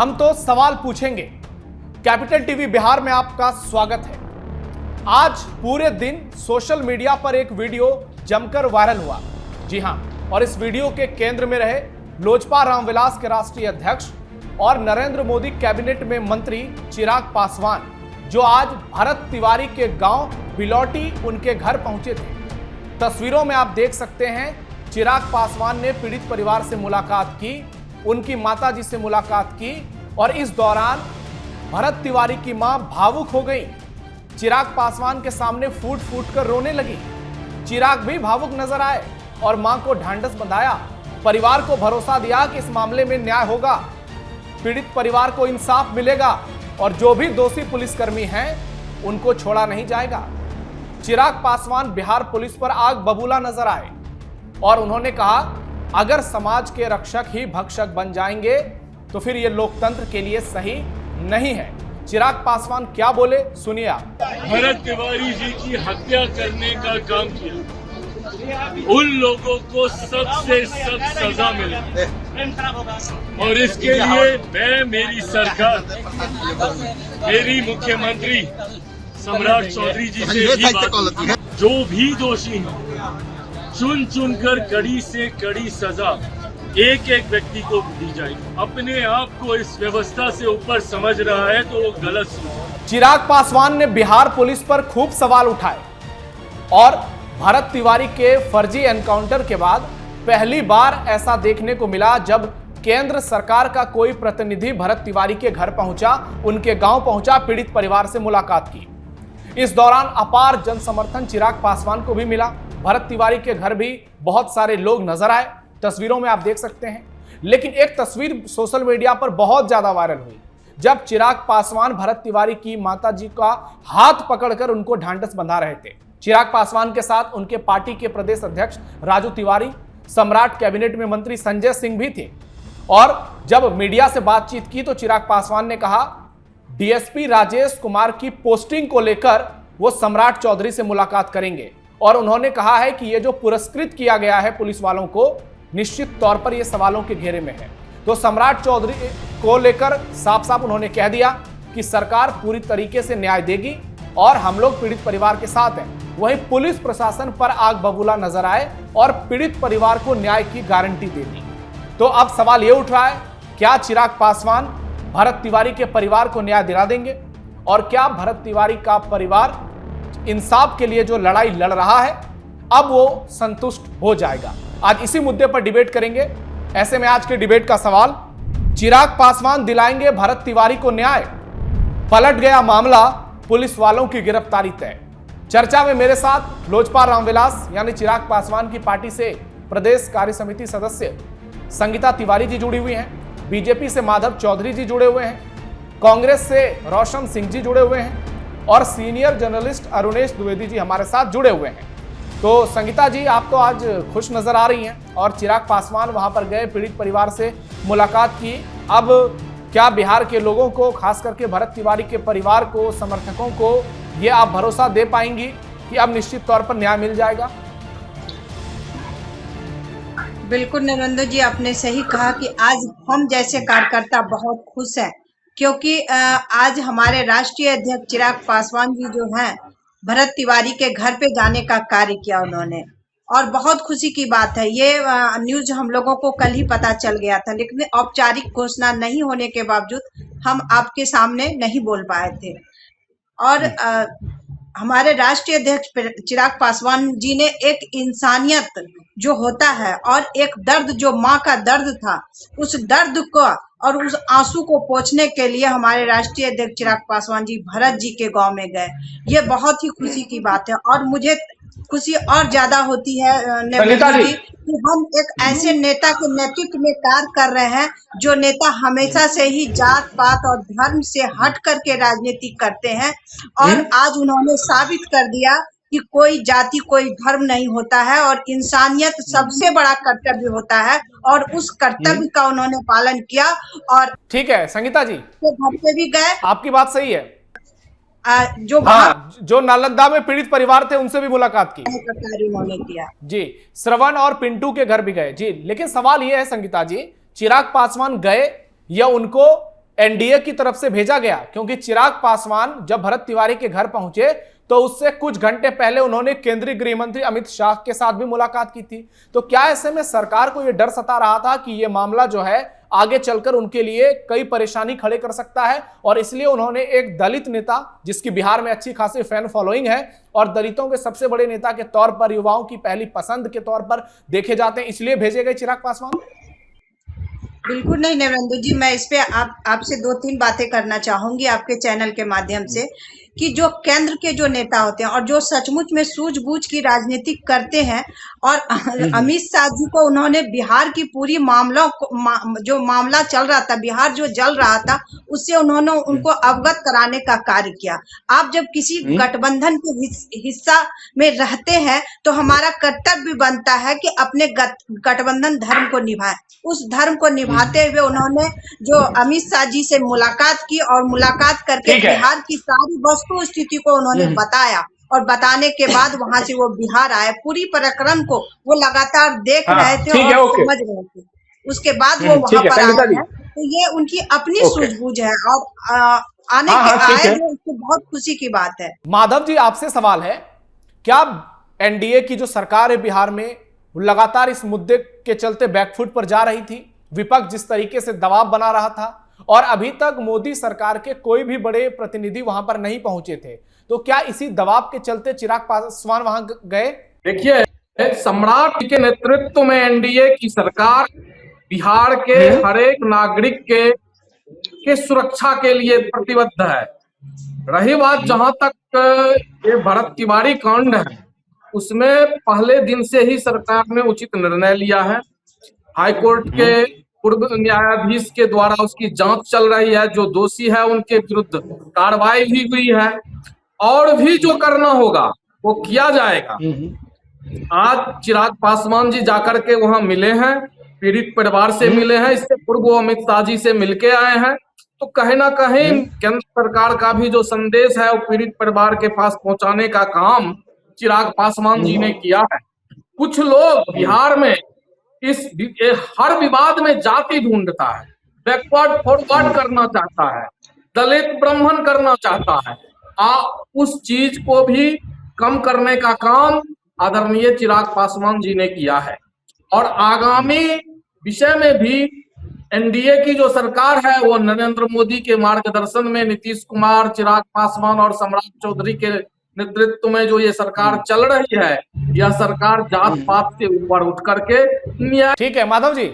हम तो सवाल पूछेंगे। कैपिटल टीवी बिहार में आपका स्वागत है। आज पूरे दिन सोशल मीडिया पर एक वीडियो जमकर वायरल हुआ। जी हां, और इस वीडियो के केंद्र में रहे लोजपा रामविलास के राष्ट्रीय अध्यक्ष और नरेंद्र मोदी कैबिनेट में मंत्री चिराग पासवान, जो आज भरत तिवारी के गांव बिलौटी उनके घर पहुंचे थे। तस्वीरों में आप देख सकते हैं चिराग पासवान ने पीड़ित परिवार से मुलाकात की, उनकी माताजी से मुलाकात की और इस दौरान भरत तिवारी की मां भावुक हो गई। चिराग पासवान के सामने फूट फूट कर रोने लगी। चिराग भी भावुक नजर आए और मां को ढांढस बंधाया, परिवार को भरोसा दिया कि इस मामले में न्याय होगा, पीड़ित परिवार को इंसाफ मिलेगा और जो भी दोषी पुलिसकर्मी हैं उनको छोड़ा नहीं जाएगा। चिराग पासवान बिहार पुलिस पर आग बबूला नजर आए और उन्होंने कहा, अगर समाज के रक्षक ही भक्षक बन जाएंगे तो फिर ये लोकतंत्र के लिए सही नहीं है। चिराग पासवान क्या बोले, सुनिए आप। भरत तिवारी जी की हत्या करने का काम किया, उन लोगों को सबसे सख्त सजा मिले और इसके लिए मैं, मेरी सरकार, मेरी मुख्यमंत्री सम्राट चौधरी जी से भी बात, जो भी दोषी हैं चुन चुनकर कड़ी से कड़ी सजा एक एक व्यक्ति को दी जाएगी। अपने आप को इस व्यवस्था से ऊपर समझ रहा है तो वो गलत सोच। चिराग पासवान ने बिहार पुलिस पर खूब सवाल उठाए और भरत तिवारी के फर्जी एनकाउंटर के बाद पहली बार ऐसा देखने को मिला जब केंद्र सरकार का कोई प्रतिनिधि भरत तिवारी के घर पहुंचा, उनके गांव पहुंचा, पीड़ित परिवार से मुलाकात की। इस दौरान अपार जनसमर्थन चिराग पासवान को भी मिला। भरत तिवारी के घर भी बहुत सारे लोग नजर आए, तस्वीरों में आप देख सकते हैं। लेकिन एक तस्वीर सोशल मीडिया पर बहुत ज्यादा वायरल हुई जब चिराग पासवान भरत तिवारी की माताजी का हाथ पकड़कर उनको ढांढस बंधा रहे थे। चिराग पासवान के साथ उनके पार्टी के प्रदेश अध्यक्ष राजू तिवारी, सम्राट कैबिनेट में मंत्री संजय सिंह भी थे। और जब मीडिया से बातचीत की तो चिराग पासवान ने कहा, डीएसपी राजेश कुमार की पोस्टिंग को लेकर वो सम्राट चौधरी से मुलाकात करेंगे और उन्होंने कहा है कि ये जो पुरस्कृत किया गया है पुलिस वालों को, निश्चित तौर पर ये सवालों के घेरे में है। तो सम्राट चौधरी को लेकर साफ साफ उन्होंने कह दिया कि सरकार पूरी तरीके से न्याय देगी और हम लोग पीड़ित परिवार के साथ हैं। वहीं पुलिस प्रशासन पर आग बबूला नजर आए और पीड़ित परिवार को न्याय की गारंटी दे दी। तो अब सवाल ये उठ रहा है, क्या चिराग पासवान भरत तिवारी के परिवार को न्याय दिला देंगे और क्या भरत तिवारी का परिवार इंसाफ के लिए जो लड़ाई लड़ रहा है अब वो संतुष्ट हो जाएगा? आज इसी मुद्दे पर डिबेट करेंगे। ऐसे में आज के डिबेट का सवाल, चिराग पासवान दिलाएंगे भरत तिवारी को न्याय? पलट गया मामला, पुलिस वालों की गिरफ्तारी तय। चर्चा में मेरे साथ लोजपा रामविलास यानी चिराग पासवान की पार्टी से प्रदेश कार्य समिति सदस्य संगीता तिवारी जी जुड़ी हुई हैं, बीजेपी से माधव चौधरी जी जुड़े हुए हैं, कांग्रेस से रोशन सिंह जी जुड़े हुए हैं और सीनियर जर्नलिस्ट अरुणेश द्विवेदी जी हमारे साथ जुड़े हुए हैं। तो संगीता जी, आप तो आज खुश नजर आ रही हैं और चिराग पासवान वहां पर गए, पीड़ित परिवार से मुलाकात की। अब क्या बिहार के लोगों को, खास करके भरत तिवारी के परिवार को, समर्थकों को ये आप भरोसा दे पाएंगी कि अब निश्चित तौर पर न्याय मिल जाएगा? बिल्कुल नरेंद्र जी, आपने सही कहा कि आज हम जैसे कार्यकर्ता बहुत खुश हैं क्योंकि आज हमारे राष्ट्रीय अध्यक्ष चिराग पासवान जी जो हैं, भरत तिवारी के घर पे जाने का कार्य किया उन्होंने और बहुत खुशी की बात है। ये न्यूज हम लोगों को कल ही पता चल गया था, लेकिन औपचारिक घोषणा नहीं होने के बावजूद हम आपके सामने नहीं बोल पाए थे। और हमारे राष्ट्रीय अध्यक्ष चिराग पासवान जी ने एक इंसानियत जो होता है और एक दर्द जो माँ का दर्द था, उस दर्द को और उस आंसू को पोंछने के लिए हमारे राष्ट्रीय अध्यक्ष चिराग पासवान जी भरत जी के गांव में गए। ये बहुत ही खुशी की बात है और मुझे खुशी और ज्यादा होती है नरेंद्र जी कि हम एक ऐसे नेता के नेतृत्व में कार्य कर रहे हैं जो नेता हमेशा से ही जात पात और धर्म से हट करके राजनीति करते हैं और आज उन्होंने साबित कर दिया कि कोई जाति कोई धर्म नहीं होता है और इंसानियत सबसे बड़ा कर्तव्य होता है और उस कर्तव्य का उन्होंने पालन किया। और ठीक है संगीता जी, तो घर पे भी गए, आपकी बात सही है। जो नालंदा में पीड़ित परिवार थे उनसे भी मुलाकात की उन्होंने किया जी। श्रवण और पिंटू के घर भी गए जी। लेकिन सवाल यह है संगीता जी, चिराग पासवान गए या उनको एनडीए की तरफ से भेजा गया, क्योंकि चिराग पासवान जब भरत तिवारी के घर पहुंचे तो उससे कुछ घंटे पहले उन्होंने केंद्रीय गृह मंत्री अमित शाह के साथ भी मुलाकात की थी। तो क्या ऐसे में सरकार को यह डर सता रहा था कि यह मामला जो है आगे चलकर उनके लिए कई परेशानी खड़े कर सकता है, और इसलिए उन्होंने एक दलित नेता जिसकी बिहार में अच्छी खासी फैन फॉलोइंग है और दलितों के सबसे बड़े नेता के तौर पर, युवाओं की पहली पसंद के तौर पर देखे जाते हैं, इसलिए भेजे गए चिराग पासवान? बिल्कुल नहीं नरेंद्र जी, मैं इस पे आपसे 2-3 बातें करना चाहूंगी आपके चैनल के माध्यम से, कि जो केंद्र के जो नेता होते हैं और जो सचमुच में सूझबूझ की राजनीति करते हैं, और अमित शाह जी को उन्होंने बिहार की पूरी मामलों को जो मामला चल रहा था, बिहार जो जल रहा था, उससे उन्होंने उनको अवगत कराने का कार्य किया। आप जब किसी गठबंधन के हिस्सा में रहते हैं तो हमारा कर्तव्य बनता है कि अपने गठबंधन धर्म को निभाएं। उस धर्म को निभाते हुए उन्होंने जो अमित शाह जी से मुलाकात की और मुलाकात करके बिहार की सारी वस्तु स्थिति को उन्होंने बताया, और बताने के बाद वहां से वो बिहार आए। पूरी प्रक्रम को वो लगातार देख रहे थे और समझ रहे थे, उसके बाद वो वहां पर आए हैं। तो ये उनकी अपनी सूझबूझ है, और आने के आए हैं, उसको बहुत खुशी की बात है। माधव जी, आपसे सवाल है, क्या एनडीए की जो सरकार है बिहार में लगातार इस मुद्दे के चलते बैकफुट पर जा रही थी? विपक्ष जिस तरीके से दबाव बना रहा था और अभी तक मोदी सरकार के कोई भी बड़े प्रतिनिधि वहां पर नहीं पहुंचे थे, तो क्या इसी दबाव के चलते चिराग पासवान वहां गए? देखिए, सम्राट के नेतृत्व में एनडीए की सरकार बिहार के हर एक नागरिक के सुरक्षा के लिए प्रतिबद्ध है। रही बात जहां तक ये भरत तिवारी कांड है, उसमें पहले दिन से ही सरकार ने उचित निर्णय लिया है। हाईकोर्ट के पूर्व न्यायाधीश के द्वारा उसकी जांच चल रही है, जो दोषी है उनके विरुद्ध कार्रवाई भी हुई है, और भी जो करना होगा वो किया जाएगा। आज चिराग पासवान जी जाकर के वहां मिले हैं, पीड़ित परिवार से मिले हैं, इससे पूर्व वो अमित शाह जी से मिलके आए हैं। तो कहीं ना कहीं केंद्र सरकार का भी जो संदेश है वो पीड़ित परिवार के पास पहुंचाने का काम चिराग पासवान जी ने किया है। कुछ लोग बिहार में हर विवाद में जाति ढूंढता है, बैकवर्ड फॉरवर्ड करना चाहता है, दलित ब्राह्मण करना चाहता है। उस चीज को भी कम करने का काम आदरणीय चिराग पासवान जी ने किया है, और आगामी विषय में भी एनडीए की जो सरकार है वो नरेंद्र मोदी के मार्गदर्शन में, नीतीश कुमार, चिराग पासवान और सम्राट चौधरी के नेतृत्व में जो ये सरकार चल रही है, यह सरकार जात पात से ऊपर उठ करके न्याय। ठीक है माधव जी,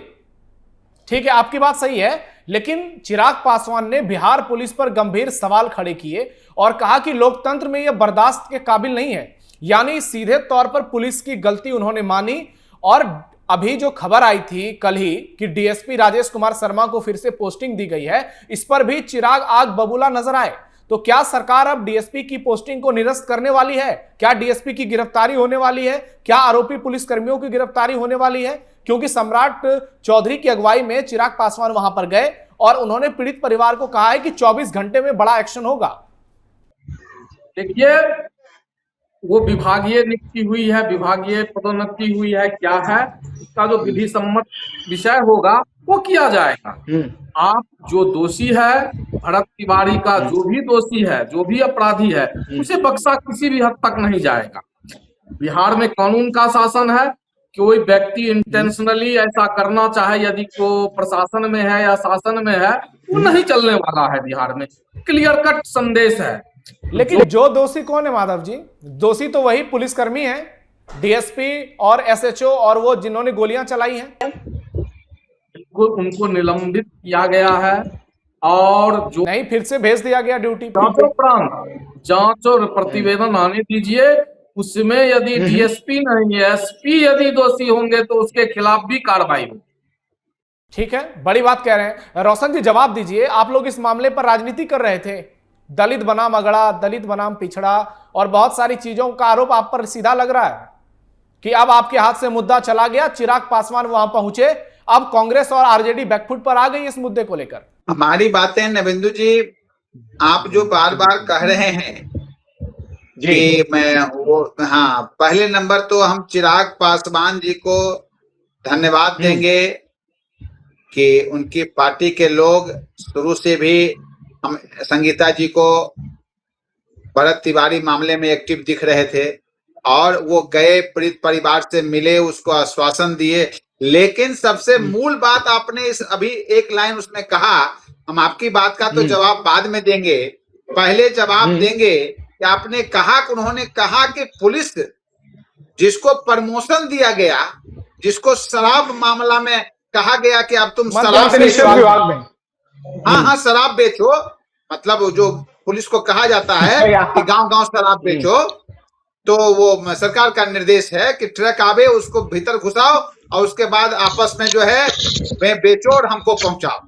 ठीक है, आपकी बात सही है, लेकिन चिराग पासवान ने बिहार पुलिस पर गंभीर सवाल खड़े किए और कहा कि लोकतंत्र में यह बर्दाश्त के काबिल नहीं है। यानी सीधे तौर पर पुलिस की गलती उन्होंने मानी। और अभी जो खबर आई थी कल ही कि डीएसपी राजेश कुमार शर्मा को फिर से पोस्टिंग दी गई है, इस पर भी चिराग आग बबूला नजर आए। तो क्या सरकार अब डीएसपी की पोस्टिंग को निरस्त करने वाली है? क्या डीएसपी की गिरफ्तारी होने वाली है? क्या आरोपी पुलिसकर्मियों की गिरफ्तारी होने वाली है? क्योंकि सम्राट चौधरी की अगुवाई में चिराग पासवान वहां पर गए और उन्होंने पीड़ित परिवार को कहा है कि 24 घंटे में बड़ा एक्शन होगा। देखिए, वो विभागीय नियुक्ति हुई है, विभागीय पदोन्नति हुई है, क्या है उसका जो विधि सम्मत विषय होगा वो किया जाएगा। आप जो दोषी है, भरत तिवारी का जो भी दोषी है, जो भी अपराधी है, उसे बख्शा किसी भी हद तक नहीं जाएगा। बिहार में कानून का शासन है, कोई व्यक्ति इंटेंशनली ऐसा करना चाहे, यदि वो प्रशासन में है या शासन में है, वो नहीं चलने वाला है। बिहार में क्लियर कट संदेश है। लेकिन जो दोषी कौन है माधव जी? दोषी तो वही पुलिसकर्मी है, डीएसपी और एसएचओ और वो जिन्होंने गोलियां चलाई हैं। उनको निलंबित किया गया है, और जो नहीं, फिर से भेज दिया गया ड्यूटी पर। जांच और प्रतिवेदन आने दीजिए, उसमें यदि डीएसपी नहीं एसपी यदि दोषी होंगे तो उसके खिलाफ भी कार्रवाई होगी। ठीक है, बड़ी बात कह रहे हैं। रोशन जी जवाब दीजिए, आप लोग इस मामले पर राजनीति कर रहे थे, दलित बनाम अगड़ा, दलित बनाम पिछड़ा और बहुत सारी चीजों का आरोप आप पर सीधा लग रहा है कि अब आपके हाथ से मुद्दा चला गया, चिराग पासवान वहां पहुंचे, अब कांग्रेस और आरजेडी बैकफुट पर आ गई इस मुद्दे को लेकर। हमारी बातें नवेंदु जी, आप जो बार बार कह रहे हैं कि मैं वो, हाँ, पहले नंबर तो हम चिराग पासवान जी को धन्यवाद देंगे कि उनकी पार्टी के लोग शुरू से भी हम संगीता जी को भरत तिवारी मामले में एक्टिव दिख रहे थे और वो गए, पीड़ित परिवार से मिले, उसको आश्वासन दिए। लेकिन सबसे मूल बात आपने इस अभी एक लाइन उसमें कहा, हम आपकी बात का तो जवाब बाद में देंगे, पहले जवाब देंगे कि आपने कहा कि उन्होंने कहा कि पुलिस जिसको प्रमोशन दिया गया, जिसको शराब मामला में कहा गया कि अब तुम शराब विभाग में हाँ शराब बेचो, मतलब जो पुलिस को कहा जाता है कि गांव-गांव शराब बेचो, तो वो सरकार का निर्देश है कि ट्रक आवे, उसको भीतर घुसाओ और उसके बाद आपस में जो है बेचो और हमको पहुंचाओ।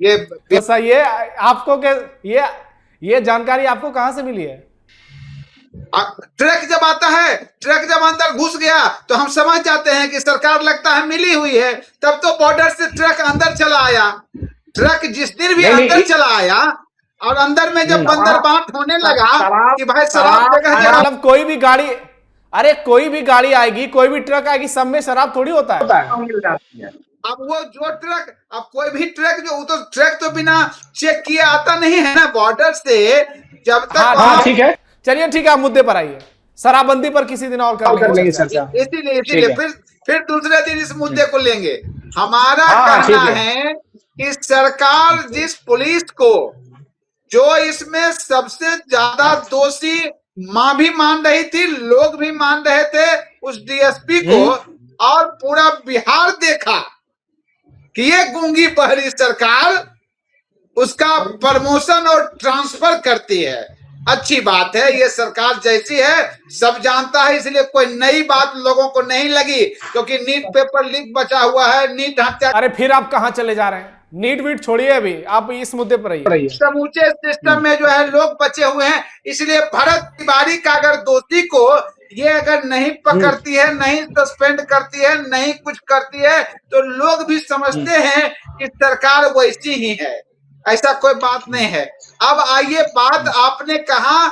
ये तो सही है। आपको ये जानकारी आपको कहां से मिली है? ट्रक जब आता है, ट्रक जब अंदर घुस गया तो हम समझ जाते हैं कि सरकार लगता है मिली हुई है। तब तो बॉर्डर से ट्रक अंदर चला आया। ट्रक जिस दिन भी अंदर चला आया और अंदर में जब बंदर बाट होने लगा कि भाई शराब जगह जगह, मतलब कोई भी गाड़ी, अरे कोई भी गाड़ी आएगी, कोई भी ट्रक आएगी, सब में शराब थोड़ी होता है। अब वो जो ट्रक, अब कोई भी ट्रक जो, तो ट्रक तो बिना चेक किए आता नहीं है ना बॉर्डर से। जब तक हाँ ठीक है, चलिए ठीक है, आप मुद्दे पर आइए। शराबबंदी पर किसी दिन और कर लेंगे चर्चा। इसीलिए फिर दूसरे दिन इस मुद्दे को लेंगे। हमारा कहना है कि सरकार जिस पुलिस को, जो इसमें सबसे ज्यादा दोषी मां भी मान रही थी, लोग भी मान रहे थे उस डीएसपी को, और पूरा बिहार देखा कि ये गूंगी बहरी सरकार उसका प्रमोशन और ट्रांसफर करती है। अच्छी बात है, ये सरकार जैसी है सब जानता है, इसलिए कोई नई बात लोगों को नहीं लगी, क्योंकि नीट पेपर लीक बचा हुआ है, नीट हत्या। अरे फिर आप कहां चले जा रहे हैं? नीट वीट छोड़िए, अभी आप इस मुद्दे पर आइए। समूचे सिस्टम में जो है लोग बचे हुए हैं, इसलिए भरत तिवारी का अगर दोषी को ये अगर नहीं पकड़ती है, नहीं सस्पेंड करती है, नहीं कुछ करती है, तो लोग भी समझते हैं कि सरकार वैसी ही है, ऐसा कोई बात नहीं है। अब आइए, बात आपने कहा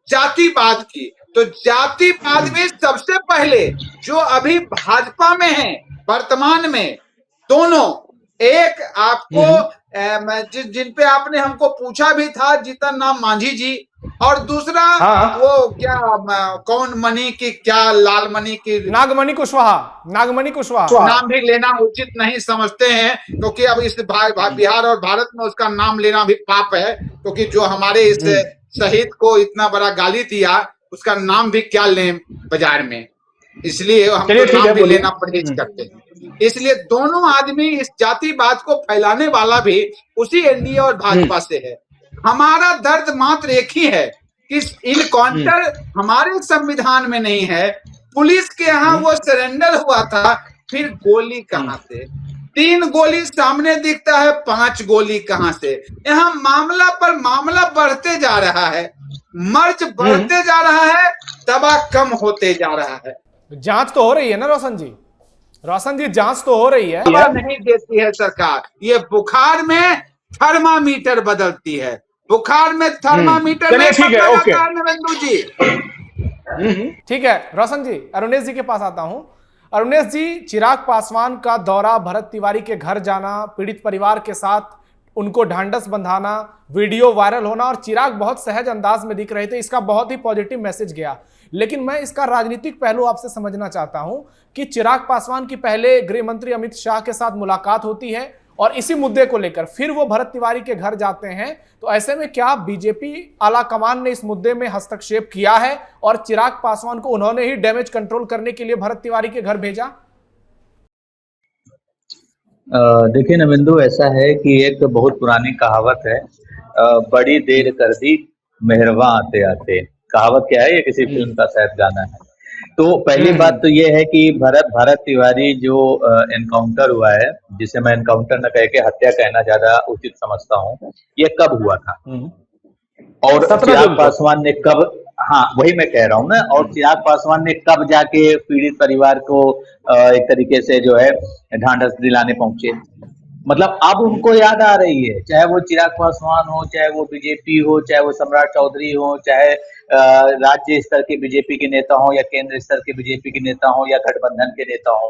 जातिवाद की, तो जातिवाद में सबसे पहले जो अभी भाजपा में है वर्तमान में, दोनों, एक आपको जिन पे आपने हमको पूछा भी था, जीतन राम मांझी जी, और दूसरा वो क्या कौन मणि की, क्या लाल मणि की, नागमणि कुशवाहा नाम भी लेना उचित नहीं समझते हैं, क्योंकि अब इस बिहार और भारत में उसका नाम लेना भी पाप है, क्योंकि जो हमारे इस शहीद को इतना बड़ा गाली दिया, उसका नाम भी क्या लें बाजार में, इसलिए हम तो नाम भी लेना परहेज करते हैं। इसलिए दोनों आदमी, इस जातिवाद को फैलाने वाला भी उसी एनडीए और भाजपा से है। हमारा दर्द मात्र एक ही है कि इनकाउंटर हमारे संविधान में नहीं है। पुलिस के यहाँ वो सरेंडर हुआ था, फिर गोली कहाँ से? 3 गोली सामने दिखता है, 5 गोली कहाँ से? यहाँ मामला पर मामला बढ़ते जा रहा है, मर्ज बढ़ते जा रहा है, दबाव कम होते जा रहा है। जांच तो हो रही है ना रोशन जी, जांच तो हो रही है। नहीं देती है सरकार, ये बुखार में थर्मामीटर बदलती है, बुखार में थर्मामीटर नहीं बदलता नरेंद्र जी। ठीक है रोशन जी, अरुणेश जी के पास आता हूं। अरुणेश जी, चिराग पासवान का दौरा, भरत तिवारी के घर जाना, पीड़ित परिवार के साथ उनको ढांढस बंधाना, वीडियो वायरल होना, और चिराग बहुत सहज अंदाज में दिख रहे थे, इसका बहुत ही पॉजिटिव मैसेज गया। लेकिन मैं इसका राजनीतिक पहलू आपसे समझना चाहता हूं कि चिराग पासवान की पहले गृह मंत्री अमित शाह के साथ मुलाकात होती है और इसी मुद्दे को लेकर फिर वो भरत तिवारी के घर जाते हैं, तो ऐसे में क्या बीजेपी आला कमान ने इस मुद्दे में हस्तक्षेप किया है और चिराग पासवान को उन्होंने ही डैमेज कंट्रोल करने के लिए भरत तिवारी के घर भेजा? देखिए नविंदु, ऐसा है कि एक बहुत पुरानी कहावत है, बड़ी देर कर दी मेहरबां आते आते। कहावत क्या है? ये किसी फिल्म का शायद गाना है। तो पहली बात तो ये है कि भरत तिवारी जो एनकाउंटर हुआ है, जिसे मैं एनकाउंटर न कह के हत्या कहना ज्यादा उचित समझता हूँ, ये कब हुआ था और चिराग पासवान ने कब, हाँ वही मैं कह रहा हूँ ना, और चिराग पासवान ने कब जाके पीड़ित परिवार को एक तरीके से जो है ढांढस दिलाने पहुंचे। मतलब अब उनको याद आ रही है, चाहे वो चिराग पासवान हो, चाहे वो बीजेपी हो, चाहे वो सम्राट चौधरी हो, चाहे राज्य स्तर के बीजेपी के नेता हो या केंद्र स्तर के बीजेपी के नेता हो या गठबंधन के नेता हो,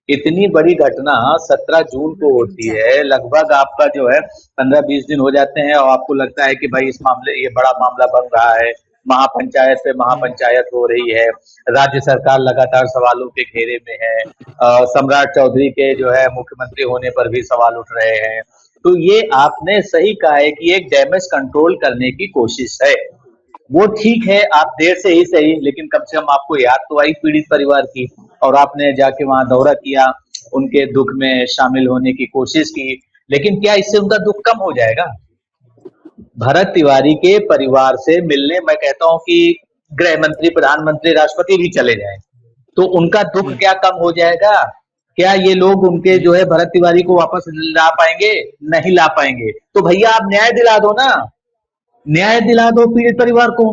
इतनी बड़ी घटना 17 जून को होती है, लगभग आपका जो है 15-20 दिन हो जाते हैं और आपको लगता है कि भाई इस मामले ये बड़ा मामला बन रहा है, महापंचायत पे महापंचायत हो रही है, राज्य सरकार लगातार सवालों के घेरे में है, सम्राट चौधरी के जो है मुख्यमंत्री होने पर भी सवाल उठ रहे हैं। तो ये आपने सही कहा है कि एक डैमेज कंट्रोल करने की कोशिश है। वो ठीक है, आप देर से ही सही, लेकिन कम से कम आपको याद तो आई पीड़ित परिवार की, और आपने जाके वहां दौरा किया, उनके दुख में शामिल होने की कोशिश की। लेकिन क्या इससे उनका दुख कम हो जाएगा? भरत तिवारी के परिवार से मिलने, मैं कहता हूं कि गृह मंत्री, प्रधानमंत्री, राष्ट्रपति भी चले जाएं, तो उनका दुख क्या कम हो जाएगा? क्या ये लोग उनके जो है भरत तिवारी को वापस ला पाएंगे? नहीं ला पाएंगे। तो भैया आप न्याय दिला दो ना, न्याय दिला दो पीड़ित परिवार को।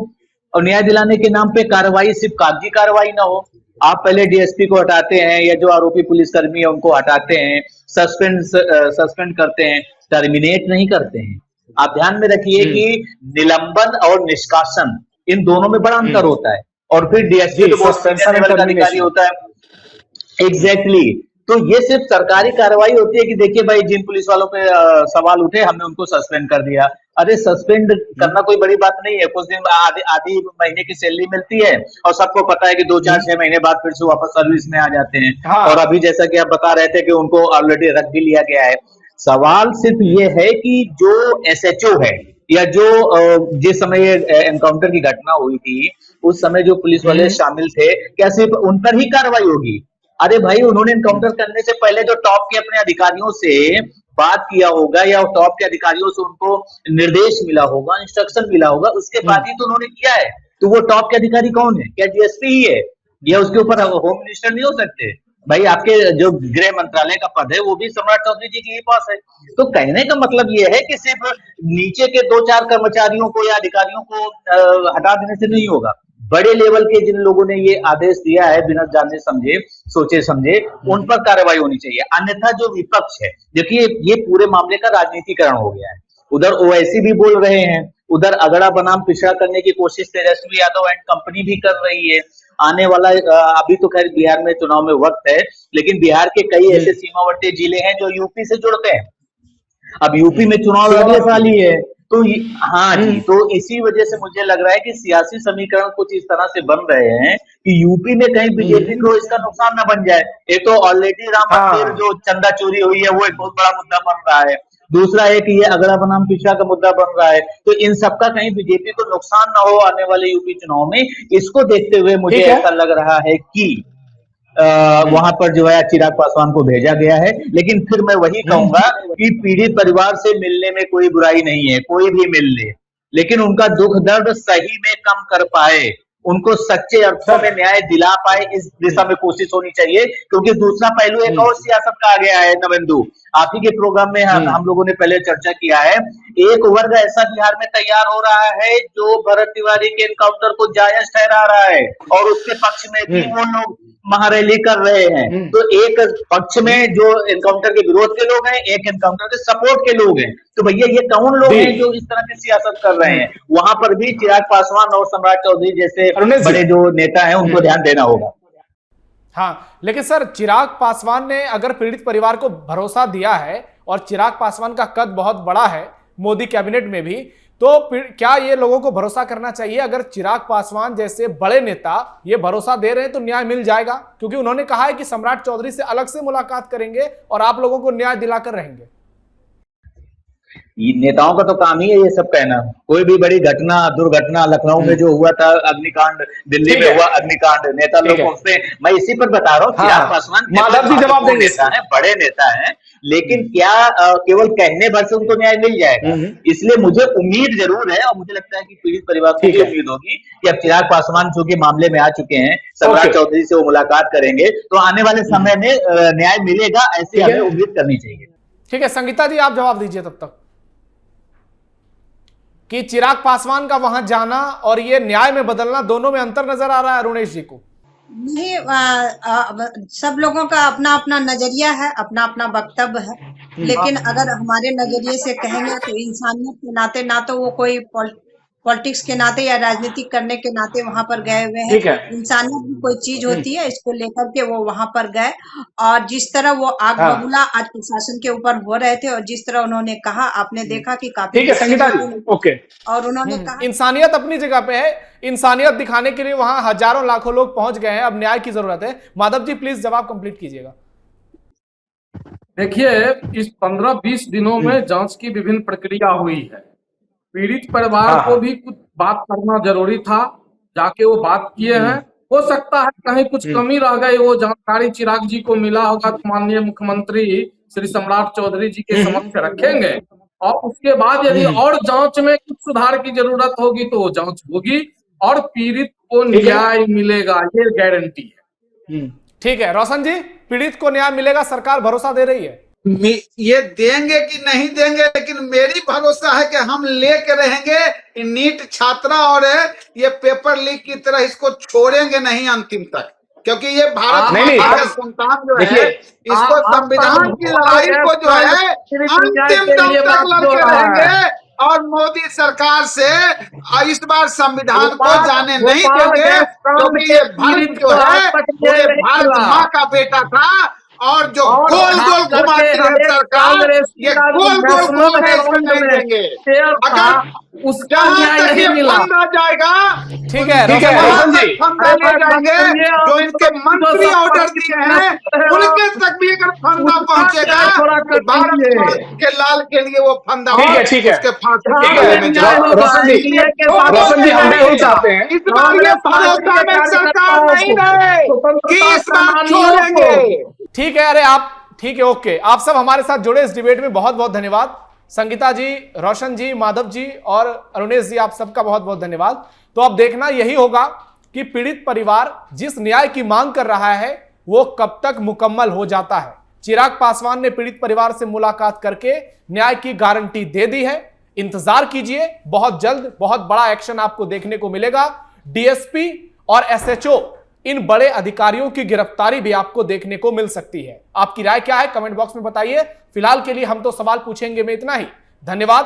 और न्याय दिलाने के नाम पे कार्रवाई सिर्फ कागजी कार्रवाई ना हो, आप पहले डीएसपी को हटाते हैं या जो आरोपी पुलिसकर्मी है उनको हटाते हैं, सस्पेंड करते हैं, टर्मिनेट नहीं करते हैं। आप ध्यान में रखिए कि निलंबन और निष्कासन, इन दोनों में बड़ा अंतर होता है। और फिर डीएसपी तो बहुत सीनियर लेवल का अधिकारी होता है। एग्जैक्टली। तो ये सिर्फ सरकारी कार्रवाई होती है कि देखिए भाई जिन पुलिस वालों पे सवाल उठे हमने उनको सस्पेंड कर दिया। अरे सस्पेंड करना कोई बड़ी बात नहीं है, कुछ दिन आधी महीने की सैलरी मिलती है और सबको पता है कि 2-4-6 महीने बाद फिर से वापस सर्विस में आ जाते हैं। हाँ। और अभी जैसा कि आप बता रहे थे कि उनको ऑलरेडी रख भी लिया गया है। सवाल सिर्फ ये है कि जो एसएचओ है या जो जिस समय एनकाउंटर की घटना हुई थी उस समय जो पुलिस वाले शामिल थे, क्या सिर्फ उन पर ही कार्रवाई होगी? अरे भाई उन्होंने एनकाउंटर करने से पहले जो टॉप के अपने अधिकारियों से बात किया होगा या टॉप के अधिकारियों से उनको निर्देश मिला होगा, इंस्ट्रक्शन मिला होगा, उसके बाद ही तो उन्होंने किया है। तो वो टॉप के अधिकारी कौन है? क्या डीएसपी ही है या उसके ऊपर होम मिनिस्टर नहीं हो सकते? भाई आपके जो गृह मंत्रालय का पद है वो भी सम्राट चौधरी जी के ही पास है। तो कहने का मतलब ये है कि सिर्फ नीचे के 2-4 कर्मचारियों को या अधिकारियों को हटा देने से नहीं होगा, बड़े लेवल के जिन लोगों ने ये आदेश दिया है बिना जाने समझे सोचे समझे उन पर कार्रवाई होनी चाहिए। अन्यथा जो विपक्ष है, देखिए ये पूरे मामले का राजनीतिकरण हो गया है। उधर ओवैसी भी बोल रहे हैं, उधर अगड़ा बनाम पिछड़ा करने की कोशिश तेजस्वी यादव एंड कंपनी भी कर रही है। आने वाला अभी तो खैर बिहार में चुनाव में वक्त है, लेकिन बिहार के कई ऐसे सीमावर्ती जिले हैं जो यूपी से जुड़ते हैं। अब यूपी में चुनाव अगले साल ही है, तो हाँ जी, तो इसी वजह से मुझे लग रहा है कि सियासी समीकरण कुछ इस तरह से बन रहे हैं कि यूपी में कहीं बीजेपी को इसका नुकसान न बन जाए। एक तो ऑलरेडी राम मंदिर जो चंदा चोरी हुई है वो एक बहुत बड़ा मुद्दा बन रहा है, दूसरा है कि ये अगड़ा बनाम पिछड़ा का मुद्दा बन रहा है। तो इन सबका कहीं बीजेपी को नुकसान ना हो आने वाले यूपी चुनाव में, इसको देखते हुए मुझे ऐसा लग रहा है कि वहां पर जो है चिराग पासवान को भेजा गया है। लेकिन फिर मैं वही कहूंगा कि पीड़ित परिवार से मिलने में कोई बुराई नहीं है, कोई भी मिल ले, लेकिन उनका दुख दर्द सही में कम कर पाए, उनको सच्चे अर्थों में न्याय दिला पाए, इस दिशा में कोशिश होनी चाहिए। क्योंकि दूसरा पहलू एक और सियासत का आ गया है नवेंदु, आप ही के प्रोग्राम में हम लोगों ने पहले चर्चा किया है। एक वर्ग ऐसा बिहार में तैयार हो रहा है जो भरत तिवारी के एनकाउंटर को जायज ठहरा रहा है और उसके पक्ष में भी वो लोग महारैली कर रहे हैं। तो एक पक्ष में जो एनकाउंटर के विरोध के लोग हैं, एक एनकाउंटर के सपोर्ट के लोग हैं। तो भैया ये कौन लोग हैं जो इस तरह की सियासत कर रहे हैं? वहां पर भी चिराग पासवान और सम्राट चौधरी जैसे बड़े जो नेता हैं उनको ध्यान देना होगा। हाँ, लेकिन सर चिराग पासवान ने अगर पीड़ित परिवार को भरोसा दिया है और चिराग पासवान का कद बहुत बड़ा है मोदी कैबिनेट में भी, तो क्या ये लोगों को भरोसा करना चाहिए? अगर चिराग पासवान जैसे बड़े नेता ये भरोसा दे रहे हैं तो न्याय मिल जाएगा, क्योंकि उन्होंने कहा है कि सम्राट चौधरी से अलग से मुलाकात करेंगे और आप लोगों को न्याय दिलाकर रहेंगे। नेताओं का तो काम ही है ये सब कहना। कोई भी बड़ी घटना, दुर्घटना, लखनऊ में जो हुआ था अग्निकांड, दिल्ली में हुआ अग्निकांड, नेता लोग पहुंचते, मैं इसी पर बता रहा हूँ। चिराग पासवान जवाब देंगे, नेता है, बड़े नेता है, लेकिन क्या केवल कहने भर से उनको न्याय मिल जाएगा? इसलिए मुझे उम्मीद जरूर है और मुझे लगता है कि पीड़ित परिवार को भी उम्मीद होगी कि अब चिराग पासवान जो कि मामले में आ चुके हैं, सम्राट चौधरी से वो मुलाकात करेंगे तो आने वाले समय में न्याय मिलेगा, ऐसी हमें उम्मीद करनी चाहिए। ठीक है संगीता जी, आप जवाब दीजिए तब तक कि चिराग पासवान का वहां जाना और ये न्याय में बदलना, दोनों में अंतर नजर आ रहा है अरुणेश जी को? नहीं, सब लोगों का अपना अपना नजरिया है, अपना अपना वक्तव्य है, लेकिन अगर हमारे नजरिए से कहेंगे तो इंसानियत के नाते, ना तो वो कोई पॉलिटिक्स के नाते या राजनीतिक करने के नाते वहां पर गए हुए ठीक हैं। है। इंसानियत भी कोई चीज होती है, इसको लेकर के वो वहां पर गए और जिस तरह वो आग हाँ। बबूला आज प्रशासन के ऊपर हो रहे थे और जिस तरह उन्होंने कहा, आपने देखा कि काफी ठीक है गुस्से संगीता में जी, थे ओके। और उन्होंने कहा इंसानियत अपनी जगह पे है, इंसानियत दिखाने के लिए वहां हजारों लाखों लोग पहुंच गए हैं, अब न्याय की जरूरत है। माधव जी प्लीज जवाब कंप्लीट कीजिएगा। देखिए, इस 15-20 दिनों में जांच की विभिन्न प्रक्रिया हुई है। पीड़ित परिवार को भी कुछ बात करना जरूरी था, जाके वो बात किए हैं। हो सकता है कहीं कुछ कमी रह गई, वो जानकारी चिराग जी को मिला होगा तो माननीय मुख्यमंत्री श्री सम्राट चौधरी जी के समक्ष रखेंगे और उसके बाद यदि और जांच में कुछ सुधार की जरूरत होगी तो वो जांच होगी और पीड़ित को न्याय मिलेगा, ये गारंटी है। ठीक है रोशन जी, पीड़ित को न्याय मिलेगा, सरकार भरोसा दे रही है। ये देंगे कि नहीं देंगे, लेकिन मेरी भरोसा है कि हम लेके रहेंगे। नीट छात्रा और ये पेपर लीक की तरह इसको छोड़ेंगे नहीं अंतिम तक, क्योंकि ये भारत माता का संतान जो है, इसको संविधान की लड़ाई को जो है अंतिम दम तक लड़के रहेंगे और मोदी सरकार से इस बार संविधान को जाने नहीं देंगे, क्योंकि ये भारत जो है पूरे भारत माँ का बेटा था और जो गोल गोल घुमाती है सरकार, ये गोल गोल घुमाने इसको नहीं देंगे। अगर उसका न्याय तक ये नहीं मिला, फंदा जाएगा, ठीक है रोशन जी, फंदा ले जाएंगे। जो इनके मंत्री ऑर्डर दिए हैं उनके तक भी अगर फंदा पहुंचेगा तो भारत माँ के लाल के लिए वो फंदा ठीक है। उसके फांसी रोशन जी हम भी यही चाहते हैं। इस बार ये भरोसा में सरकार नहीं रहे कि इस बार छोड़ेंगे। ठीक है, अरे आप ठीक है, ओके। आप सब हमारे साथ जुड़े इस डिबेट में, बहुत बहुत धन्यवाद। संगीता जी, रोशन जी, माधव जी और अरुणेश जी, आप सबका बहुत बहुत धन्यवाद। तो अब देखना यही होगा कि पीड़ित परिवार जिस न्याय की मांग कर रहा है वो कब तक मुकम्मल हो जाता है। चिराग पासवान ने पीड़ित परिवार से मुलाकात करके न्याय की गारंटी दे दी है। इंतजार कीजिए, बहुत जल्द बहुत बड़ा एक्शन आपको देखने को मिलेगा। डीएसपी और एसएचओ, इन बड़े अधिकारियों की गिरफ्तारी भी आपको देखने को मिल सकती है। आपकी राय क्या है कमेंट बॉक्स में बताइए। फिलहाल के लिए हम तो सवाल पूछेंगे में इतना ही। धन्यवाद।